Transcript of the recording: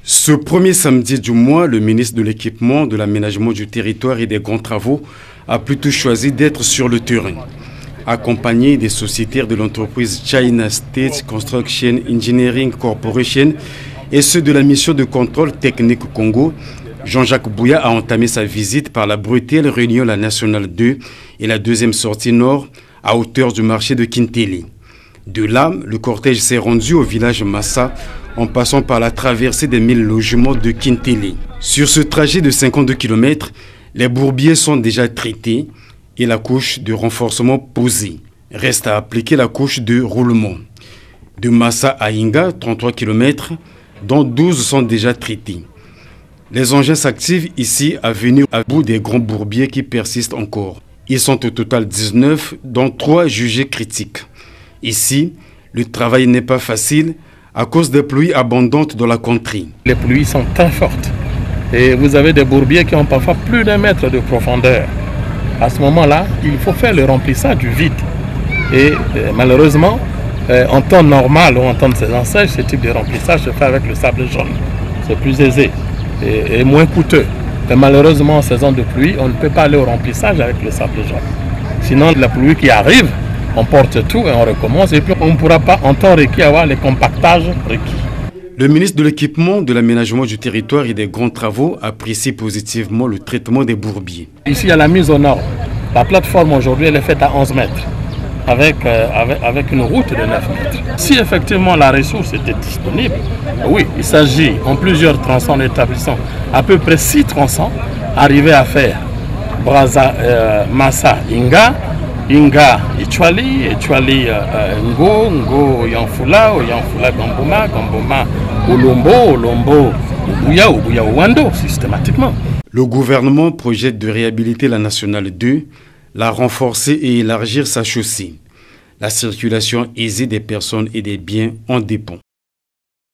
Ce premier samedi du mois, le ministre de l'Équipement, de l'Aménagement du Territoire et des Grands Travaux a plutôt choisi d'être sur le terrain. Accompagné des sociétaires de l'entreprise China State Construction Engineering Corporation et ceux de la mission de contrôle technique Congo, Jean-Jacques Bouya a entamé sa visite par la brutale réunion la Nationale 2 et la deuxième sortie nord à hauteur du marché de Kinteli. De là, le cortège s'est rendu au village Massa en passant par la traversée des 1000 logements de Kinteli. Sur ce trajet de 52 km, les bourbiers sont déjà traités et la couche de renforcement posée. Reste à appliquer la couche de roulement. De Massa à Inga, 33 km, dont 12 sont déjà traités. Les engins s'activent ici à venir à bout des grands bourbiers qui persistent encore. Ils sont au total 19, dont 3 jugés critiques. Ici, le travail n'est pas facile à cause des pluies abondantes dans la contrée. Les pluies sont très fortes et vous avez des bourbiers qui ont parfois plus d'1 mètre de profondeur. À ce moment-là, il faut faire le remplissage du vide. Et malheureusement, en temps normal ou en temps de saison sèche, ce type de remplissage se fait avec le sable jaune. C'est plus aisé et moins coûteux. Mais malheureusement, en saison de pluie, on ne peut pas aller au remplissage avec le sable jaune. Sinon, la pluie qui arrive, on porte tout et on recommence et puis on ne pourra pas en temps requis avoir les compactages requis. Le ministre de l'Équipement, de l'Aménagement du Territoire et des Grands Travaux apprécie positivement le traitement des bourbiers. Ici, il y a la mise aux normes. La plateforme aujourd'hui, elle est faite à 11 mètres avec une route de 9 mètres. Si effectivement la ressource était disponible, oui, il s'agit en plusieurs tronçons en établissant à peu près 6 tronçons, arriver à faire Massa, Inga, Ichwali, Ngo, Yanfula, Gamboma, Olombo, Oubuya, Wando, systématiquement. Le gouvernement projette de réhabiliter la Nationale 2, la renforcer et élargir sa chaussée. La circulation aisée des personnes et des biens en dépend.